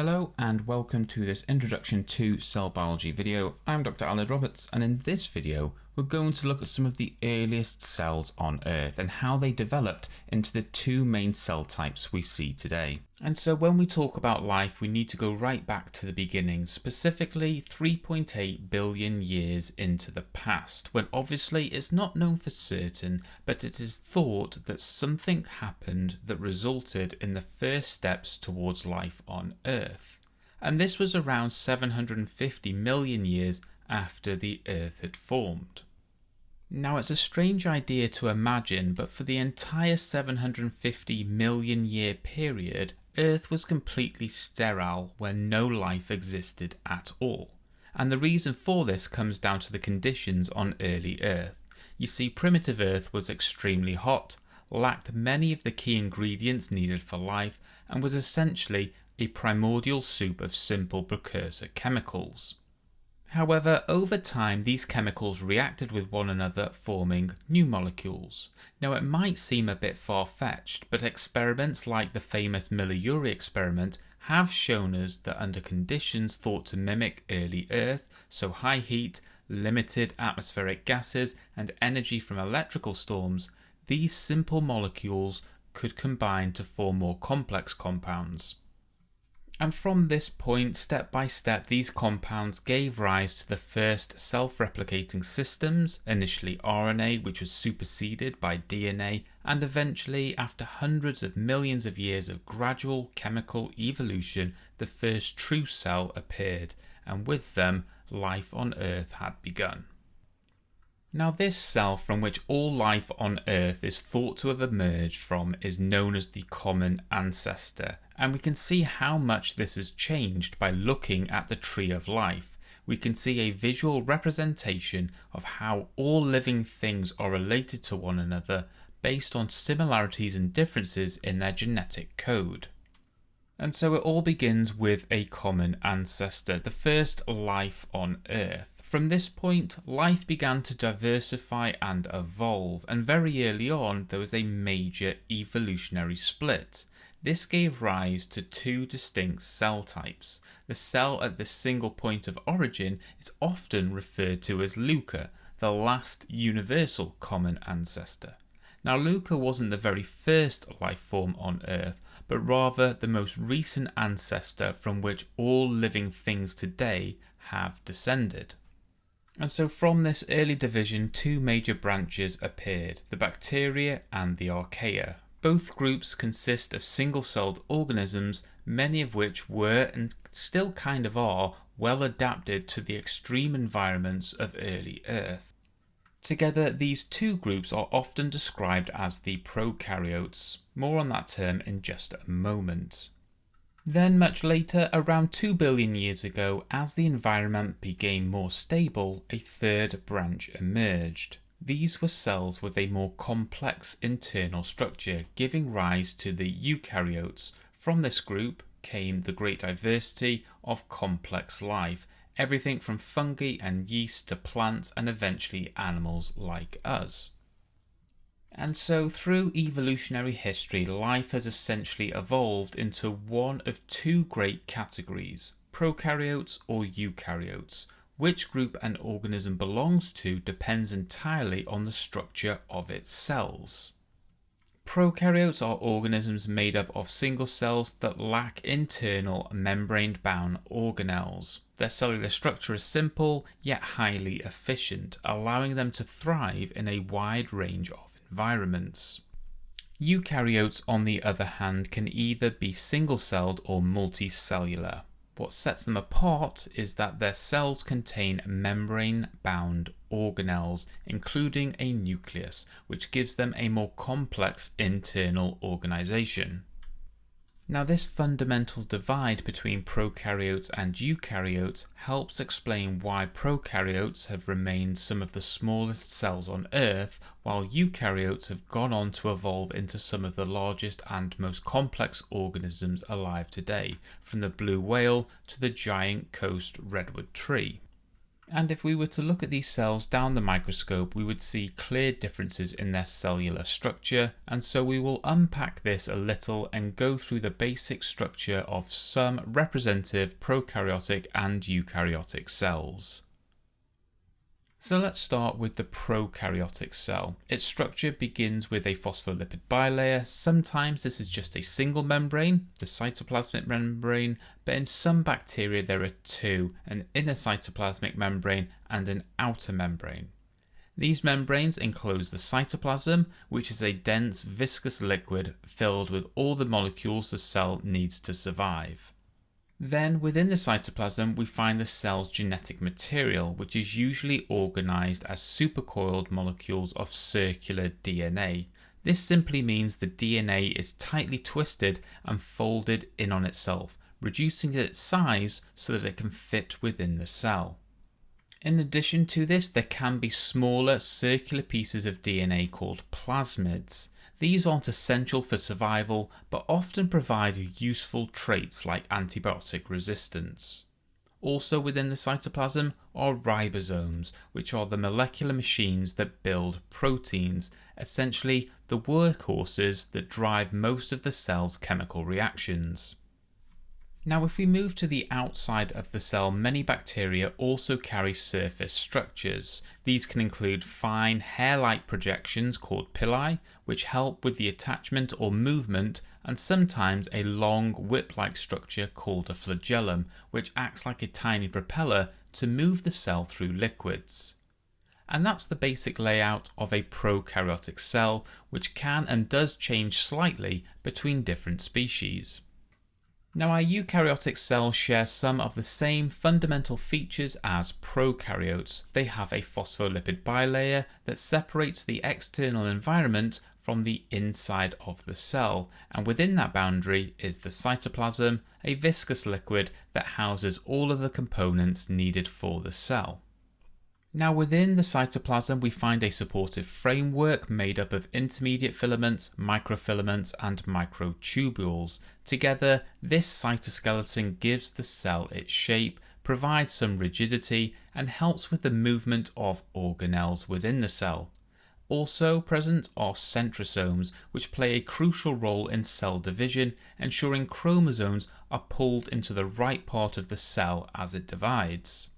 Hello and welcome to this Introduction to Cell Biology video. I'm Dr. Alan Roberts, and in this video we're going to look at some of the earliest cells on Earth and how they developed into the two main cell types we see today. And so when we talk about life, we need to go right back to the beginning, specifically 3.8 billion years into the past, when obviously it's not known for certain, but it is thought that something happened that resulted in the first steps towards life on Earth. And this was around 750 million years after the Earth had formed. Now, it's a strange idea to imagine, but for the entire 750 million year period, Earth was completely sterile where no life existed at all. And the reason for this comes down to the conditions on early Earth. You see, primitive Earth was extremely hot, lacked many of the key ingredients needed for life, and was essentially a primordial soup of simple precursor chemicals. However, over time these chemicals reacted with one another, forming new molecules. Now, it might seem a bit far-fetched, but experiments like the famous Miller-Urey experiment have shown us that under conditions thought to mimic early Earth, so high heat, limited atmospheric gases, and energy from electrical storms, these simple molecules could combine to form more complex compounds. And from this point, step by step, these compounds gave rise to the first self-replicating systems, initially RNA, which was superseded by DNA, and eventually, after hundreds of millions of years of gradual chemical evolution, the first true cell appeared, and with them, life on Earth had begun. Now, this cell from which all life on Earth is thought to have emerged from is known as the common ancestor, and we can see how much this has changed by looking at the tree of life. We can see a visual representation of how all living things are related to one another based on similarities and differences in their genetic code. And so it all begins with a common ancestor, the first life on Earth. From this point, life began to diversify and evolve, and very early on there was a major evolutionary split. This gave rise to two distinct cell types. The cell at this single point of origin is often referred to as LUCA, the Last Universal Common Ancestor. Now, LUCA wasn't the very first life form on Earth, but rather the most recent ancestor from which all living things today have descended. And so from this early division, two major branches appeared, the bacteria and the archaea. Both groups consist of single-celled organisms, many of which were, and still kind of are, well adapted to the extreme environments of early Earth. Together, these two groups are often described as the prokaryotes. More on that term in just a moment. Then much later, around 2 billion years ago, as the environment became more stable, a third branch emerged. These were cells with a more complex internal structure, giving rise to the eukaryotes. From this group came the great diversity of complex life, everything from fungi and yeast to plants and eventually animals like us. And so through evolutionary history, life has essentially evolved into one of two great categories, prokaryotes or eukaryotes. Which group an organism belongs to depends entirely on the structure of its cells. Prokaryotes are organisms made up of single cells that lack internal membrane-bound organelles. Their cellular structure is simple yet highly efficient, allowing them to thrive in a wide range of environments. Eukaryotes, on the other hand, can either be single-celled or multicellular. What sets them apart is that their cells contain membrane-bound organelles, including a nucleus, which gives them a more complex internal organization. Now, this fundamental divide between prokaryotes and eukaryotes helps explain why prokaryotes have remained some of the smallest cells on Earth, while eukaryotes have gone on to evolve into some of the largest and most complex organisms alive today, from the blue whale to the giant coast redwood tree. And if we were to look at these cells down the microscope, we would see clear differences in their cellular structure, and so we will unpack this a little and go through the basic structure of some representative prokaryotic and eukaryotic cells. So let's start with the prokaryotic cell. Its structure begins with a phospholipid bilayer. Sometimes this is just a single membrane, the cytoplasmic membrane, but in some bacteria there are two, an inner cytoplasmic membrane and an outer membrane. These membranes enclose the cytoplasm, which is a dense viscous liquid filled with all the molecules the cell needs to survive. Then within the cytoplasm we find the cell's genetic material, which is usually organised as supercoiled molecules of circular DNA. This simply means the DNA is tightly twisted and folded in on itself, reducing its size so that it can fit within the cell. In addition to this, there can be smaller circular pieces of DNA called plasmids. These aren't essential for survival, but often provide useful traits like antibiotic resistance. Also within the cytoplasm are ribosomes, which are the molecular machines that build proteins, essentially the workhorses that drive most of the cell's chemical reactions. Now, if we move to the outside of the cell, many bacteria also carry surface structures. These can include fine hair-like projections called pili, which help with the attachment or movement, and sometimes a long whip-like structure called a flagellum, which acts like a tiny propeller to move the cell through liquids. And that's the basic layout of a prokaryotic cell, which can and does change slightly between different species. Now, our eukaryotic cells share some of the same fundamental features as prokaryotes. They have a phospholipid bilayer that separates the external environment from the inside of the cell, and within that boundary is the cytoplasm, a viscous liquid that houses all of the components needed for the cell. Now, within the cytoplasm we find a supportive framework made up of intermediate filaments, microfilaments and microtubules. Together, this cytoskeleton gives the cell its shape, provides some rigidity and helps with the movement of organelles within the cell. Also present are centrosomes, which play a crucial role in cell division, ensuring chromosomes are pulled into the right part of the cell as it divides.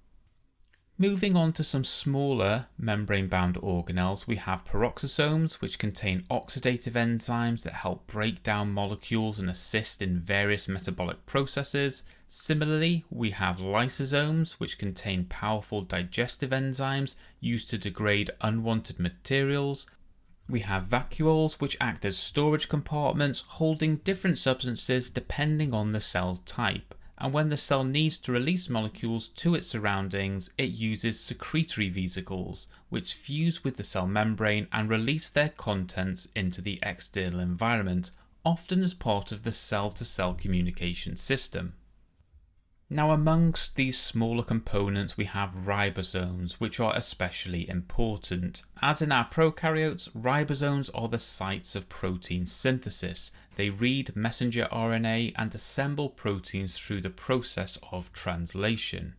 Moving on to some smaller membrane-bound organelles, we have peroxisomes, which contain oxidative enzymes that help break down molecules and assist in various metabolic processes. Similarly, we have lysosomes, which contain powerful digestive enzymes used to degrade unwanted materials. We have vacuoles, which act as storage compartments holding different substances depending on the cell type. And when the cell needs to release molecules to its surroundings, it uses secretory vesicles, which fuse with the cell membrane and release their contents into the external environment, often as part of the cell-to-cell communication system. Now, amongst these smaller components we have ribosomes, which are especially important. As in our prokaryotes, ribosomes are the sites of protein synthesis. They read messenger RNA and assemble proteins through the process of translation.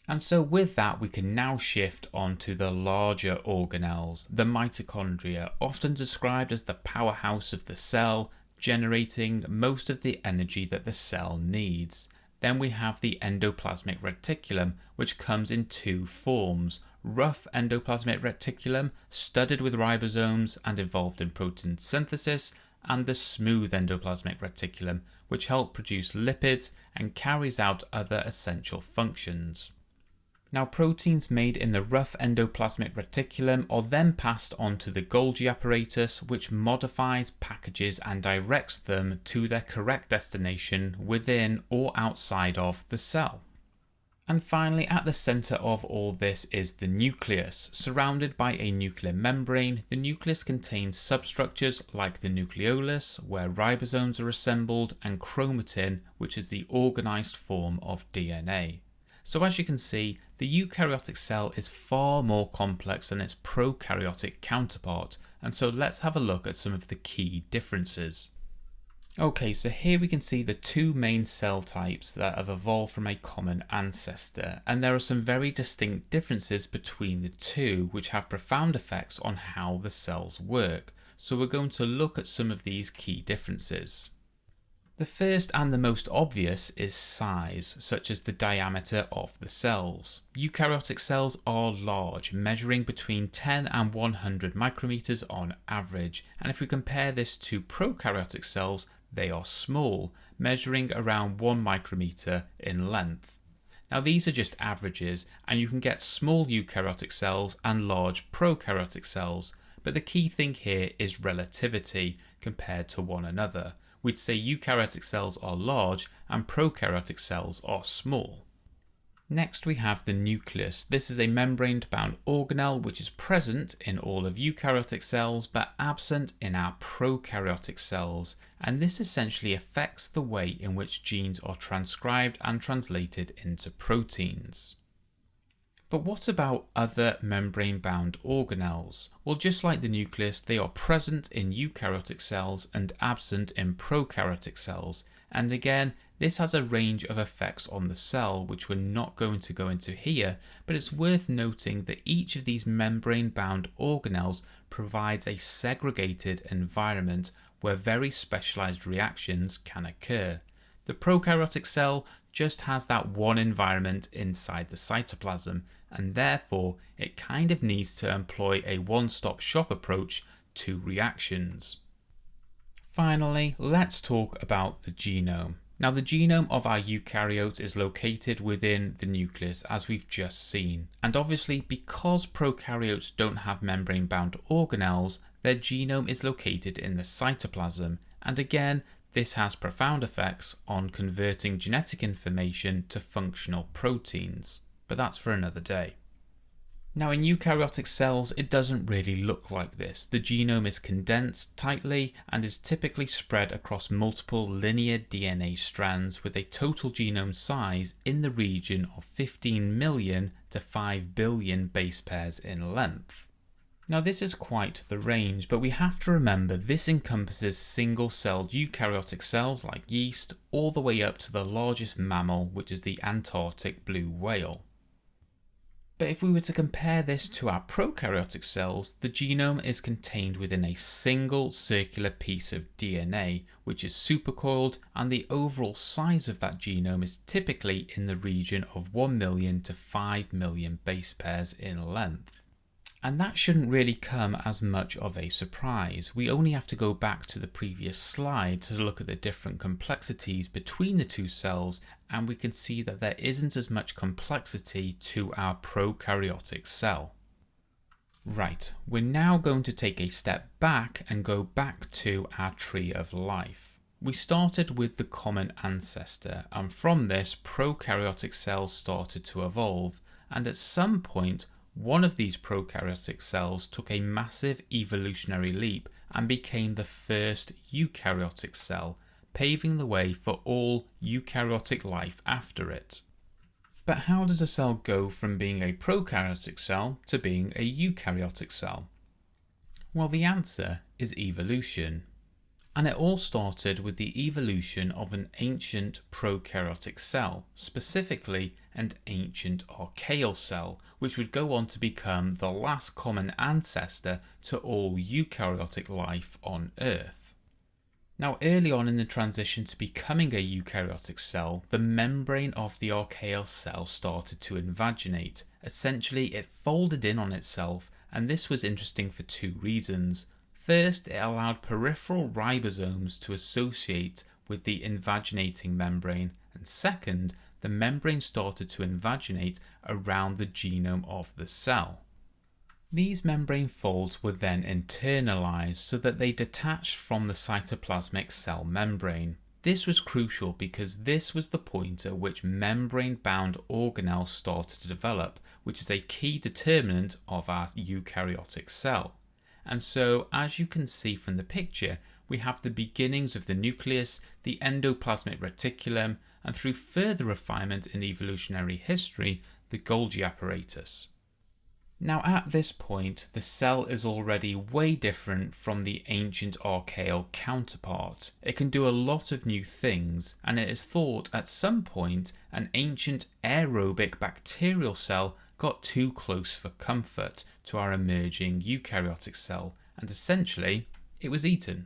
And so with that we can now shift on to the larger organelles, the mitochondria, often described as the powerhouse of the cell, generating most of the energy that the cell needs. Then we have the endoplasmic reticulum, which comes in two forms: rough endoplasmic reticulum, studded with ribosomes and involved in protein synthesis, and the smooth endoplasmic reticulum, which help produce lipids and carries out other essential functions. Now, proteins made in the rough endoplasmic reticulum are then passed on to the Golgi apparatus, which modifies, packages and directs them to their correct destination within or outside of the cell. And finally, at the centre of all this is the nucleus. Surrounded by a nuclear membrane, the nucleus contains substructures like the nucleolus, where ribosomes are assembled, and chromatin, which is the organised form of DNA. So as you can see, the eukaryotic cell is far more complex than its prokaryotic counterpart, and so let's have a look at some of the key differences. Okay, so here we can see the two main cell types that have evolved from a common ancestor, and there are some very distinct differences between the two which have profound effects on how the cells work. So we're going to look at some of these key differences. The first and the most obvious is size, such as the diameter of the cells. Eukaryotic cells are large, measuring between 10 and 100 micrometers on average, and if we compare this to prokaryotic cells, they are small, measuring around 1 micrometer in length. Now these are just averages, and you can get small eukaryotic cells and large prokaryotic cells, but the key thing here is relativity compared to one another. We'd say eukaryotic cells are large and prokaryotic cells are small. Next we have the nucleus. This is a membrane-bound organelle which is present in all of eukaryotic cells but absent in our prokaryotic cells, and this essentially affects the way in which genes are transcribed and translated into proteins. But what about other membrane-bound organelles? Well, just like the nucleus, they are present in eukaryotic cells and absent in prokaryotic cells. And again, this has a range of effects on the cell, which we're not going to go into here, but it's worth noting that each of these membrane-bound organelles provides a segregated environment where very specialized reactions can occur. The prokaryotic cell just has that one environment inside the cytoplasm, and therefore it kind of needs to employ a one-stop shop approach to reactions. Finally, let's talk about the genome. Now the genome of our eukaryote is located within the nucleus, as we've just seen, and obviously because prokaryotes don't have membrane-bound organelles, their genome is located in the cytoplasm, and again this has profound effects on converting genetic information to functional proteins, but that's for another day. Now in eukaryotic cells it doesn't really look like this. The genome is condensed tightly and is typically spread across multiple linear DNA strands with a total genome size in the region of 15 million to 5 billion base pairs in length. Now this is quite the range, but we have to remember this encompasses single-celled eukaryotic cells like yeast all the way up to the largest mammal, which is the Antarctic blue whale. But if we were to compare this to our prokaryotic cells, the genome is contained within a single circular piece of DNA, which is supercoiled, and the overall size of that genome is typically in the region of 1 million to 5 million base pairs in length. And that shouldn't really come as much of a surprise. We only have to go back to the previous slide to look at the different complexities between the two cells, and we can see that there isn't as much complexity to our prokaryotic cell. Right, we're now going to take a step back and go back to our tree of life. We started with the common ancestor, and from this prokaryotic cells started to evolve, and at some point one of these prokaryotic cells took a massive evolutionary leap and became the first eukaryotic cell, paving the way for all eukaryotic life after it. But how does a cell go from being a prokaryotic cell to being a eukaryotic cell? Well, the answer is evolution. And it all started with the evolution of an ancient prokaryotic cell, specifically an ancient archaeal cell, which would go on to become the last common ancestor to all eukaryotic life on Earth. Now, early on in the transition to becoming a eukaryotic cell, the membrane of the archaeal cell started to invaginate. Essentially, it folded in on itself, and this was interesting for two reasons. First, it allowed peripheral ribosomes to associate with the invaginating membrane, and second, the membrane started to invaginate around the genome of the cell. These membrane folds were then internalized so that they detached from the cytoplasmic cell membrane. This was crucial because this was the point at which membrane-bound organelles started to develop, which is a key determinant of our eukaryotic cell. And so, as you can see from the picture, we have the beginnings of the nucleus, the endoplasmic reticulum, and through further refinement in evolutionary history, the Golgi apparatus. Now at this point, the cell is already way different from the ancient archaeal counterpart. It can do a lot of new things, and it is thought at some point an ancient aerobic bacterial cell got too close for comfort to our emerging eukaryotic cell, and essentially it was eaten.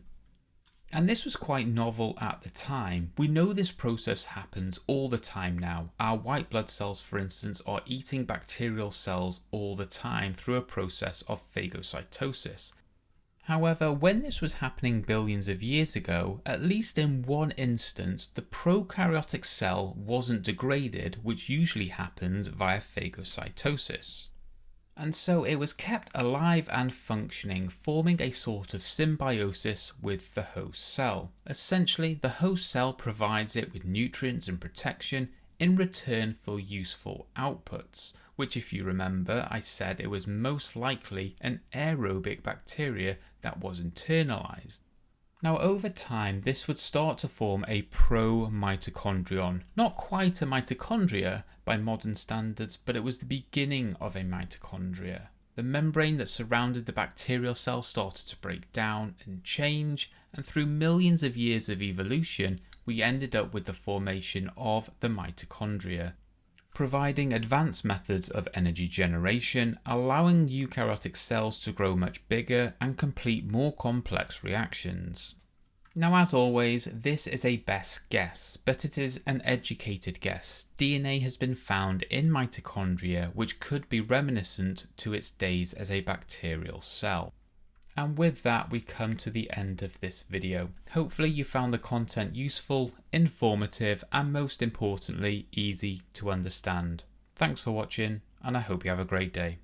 And this was quite novel at the time. We know this process happens all the time now. Our white blood cells, for instance, are eating bacterial cells all the time through a process of phagocytosis. However, when this was happening billions of years ago, at least in one instance, the prokaryotic cell wasn't degraded, which usually happens via phagocytosis. And so it was kept alive and functioning, forming a sort of symbiosis with the host cell. Essentially, the host cell provides it with nutrients and protection in return for useful outputs, which, if you remember, I said it was most likely an aerobic bacteria that was internalized. Now over time, this would start to form a pro-mitochondrion. Not quite a mitochondria by modern standards, but it was the beginning of a mitochondria. The membrane that surrounded the bacterial cell started to break down and change, and through millions of years of evolution, we ended up with the formation of the mitochondria, providing advanced methods of energy generation, allowing eukaryotic cells to grow much bigger and complete more complex reactions. Now, as always, this is a best guess, but it is an educated guess. DNA has been found in mitochondria which could be reminiscent to its days as a bacterial cell. And with that, we come to the end of this video. Hopefully you found the content useful, informative, and most importantly, easy to understand. Thanks for watching, and I hope you have a great day.